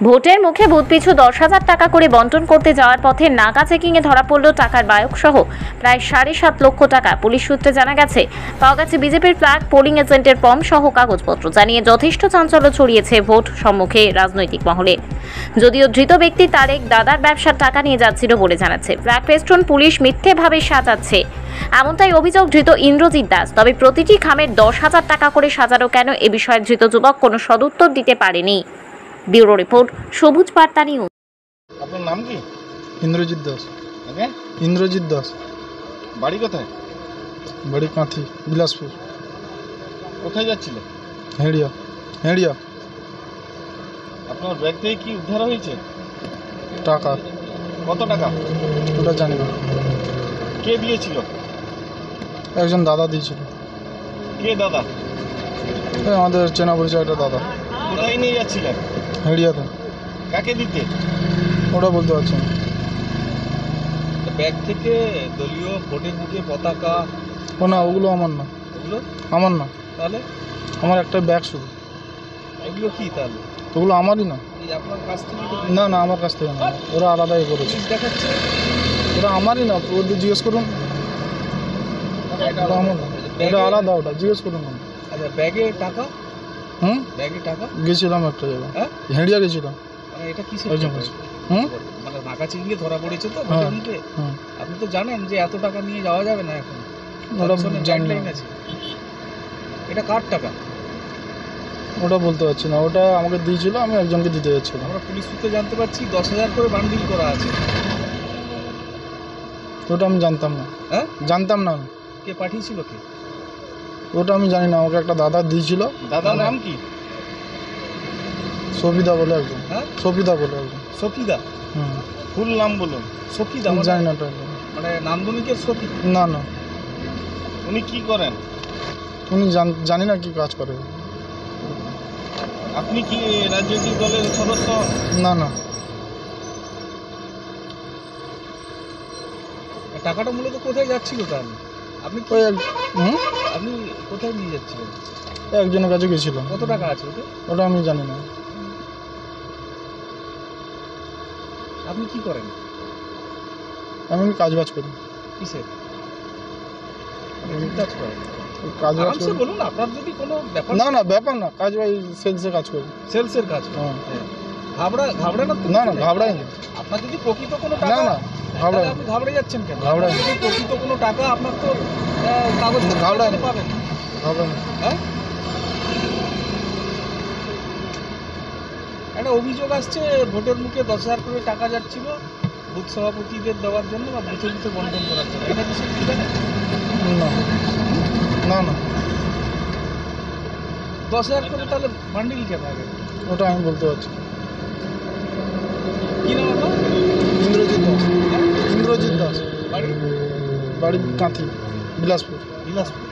ভোটের মুখে বুথ পিছু 10,000 টাকা করে বন্টন করতে যাওয়ার পথে নাকা চেকিংয়ে ধরা পড়ল টাকার বায়ক সহ প্রায় 7.5 লক্ষ টাকা। পুলিশ সূত্রে জানা গেছে, পাওয়া গেছে বিজেপির ফ্ল্যাগ, পোলিং এজেন্টের ফর্ম সহ কাগজপত্র। জানিয়ে যথেষ্ট চাঞ্চল্য ছড়িয়েছে ভোট সম্মুখে রাজনৈতিক মহলে। যদিও ধৃত ব্যক্তি তার এক দাদার ব্যবসার টাকা নিয়ে যাচ্ছিল বলে জানাচ্ছে। ফ্ল্যাগ ফেস্টুন পুলিশ মিথ্যেভাবে সাজাচ্ছে, এমনটাই অভিযোগ ধৃত ইন্দ্রজিৎ দাস। তবে প্রতিটি খামের 10,000 টাকা করে সাজানো কেন, এ বিষয়ে ধৃত যুবক কোনো সদুত্তর দিতে পারেনি। ব্যুরো রিপোর্ট, সবুজ বার্তা নিউজ। আপনার নাম কি? ইন্দ্রজিৎ দাস। আগে ইন্দ্রজিৎ দাস। বাড়ি কোথায়? বাড়ি কাঁথি, বিলাসপুর। কোথায় যাচ্ছিলেন? হেঁড়িয়া। হেঁড়িয়া। আপনার ব্যাগ থেকে কি উদ্ধার হয়েছে? টাকা। কত টাকা? ওটা জানি না। কে দিয়েছিল? একজন দাদা দিয়েছিল। কে দাদা? আমাদের চেনা পরিচয় একটা দাদা। কোথায় নিয়ে যাচ্ছিলেন? হেঁড়িয়াতে। কাকে দিতে? ওটা বলতে পারছি না। ব্যাগ থেকে দলীয় ভোটের মুখে পতাকা, ও না, ওগুলো আমার না। ওগুলো আমার না। তাহলে আমার একটা ব্যাগ শুধু। ওগুলো কি তাহলে? ওগুলো আমারই না। এই আপনার কাছ থেকে না না, আমার কাছ থেকে না, ওরা আলাদাই করেছে। দেখাচ্ছে ওরা আমারই না, ওদের জিজ্ঞেস করুন। ওটা আমার না, ওটা আলাদা, ওটা জিজ্ঞেস করুন। আচ্ছা, ব্যাগে টাকা? ব্যাগে টাকা গেছিলাম একটা জায়গায়। হ্যাঁ, হেঁড়িয়া গেছিলাম। মানে এটা কিসের একজন টাকা? কাছে। মানে নাকা চিংড়ি ধরা পড়েছে তো ভোটের মুখে। আপনি তো জানেন যে এত টাকা নিয়ে যাওয়া যাবে না এখন, ওটা জানি গাইডলাইন না। আছে। এটা কার টাকা? ওটা বলতে পারছি না, ওটা আমাকে দিয়েছিল, আমি একজনকে দিতে যাচ্ছিলাম। আমরা পুলিশ সূত্রে জানতে পারছি 10,000 করে বান্ডিল করা আছে। ওটা আমি জানতাম না। হ্যাঁ, জানতাম না আমি। কে পাঠিয়েছিল? কে? ওটা আমি জানি না, আমাকে একটা দাদা দিয়েছিল। দাদার নাম কি? সফিদা বলে একজন। হ্যাঁ, সফিদা বলে একজন। সফিদা? ফুল নাম বলুন। সফিদা আমি মানে? জানি না ওটা। মানে নান্দনিকের সফি? না না, উনি কি করেন? উনি জানি না কি কাজ করে। আপনি কি রাজনৈতিক দলের সদস্য? না না। টাকাটা মূলত কোথায় যাচ্ছিল তাহলে? আপনি কি আপনি কোথায় নিয়ে যাচ্ছিলেন? একজনের কাছে গেছিলাম। কত টাকা আছে ওতে? ওটা আমি জানি না। আপনি কি করেন? আমি কাজ বাজ করি। কিসের কাজ করেন? কাজ বাজ আরামসে করি। বলুন, আপনার যদি কোনো ব্যাপার। না না, ব্যাপার না, কাজ বাজ সেলসে কাজ করি। সেলসের কাজ? হ্যাঁ। ঘাবড়ে না? না না, ঘাবড়াই না। আপনার যদি প্রকৃত কোনো না টাকা, না, ঘাবড়াই আপনি ঘাবড়ে যাচ্ছেন কেন? ঘাবড়াই যদি প্রকৃত কোনো টাকা আপনার তো কাগজ ঘাবড়াই না। পাবেন। ঘাবড়াই না। হ্যাঁ, একটা অভিযোগ আসছে ভোটের মুখে 10,000 করে টাকা যাচ্ছিল বুথ সভাপতিদের দেওয়ার জন্য বা বুথে বুথে বন্টন করার জন্য। এটা কি সত্যি জানেন? না না না, 10,000 করে তাহলে বান্ডিল কেন আগে? ওটা আমি বলতে পারছি না। কি নাম আপনার? ইন্দ্রজিৎ দাস। ইন্দ্রজিৎ দাস। বাড়ি? বাড়ি কাঁথি, বিলাসপুর। বিলাসপুর।